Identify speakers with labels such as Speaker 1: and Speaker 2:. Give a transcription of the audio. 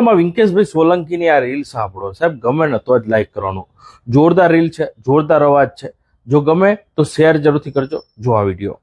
Speaker 1: વિંકેશભાઈ સોલંકીની આ રીલ સાંભળો સાહેબ, ગમે ને તો જ લાઈક કરવાનું. જોરદાર રીલ છે, જોરદાર અવાજ છે. જો ગમે તો શેર જરૂરથી કરજો. જો આ વિડીયો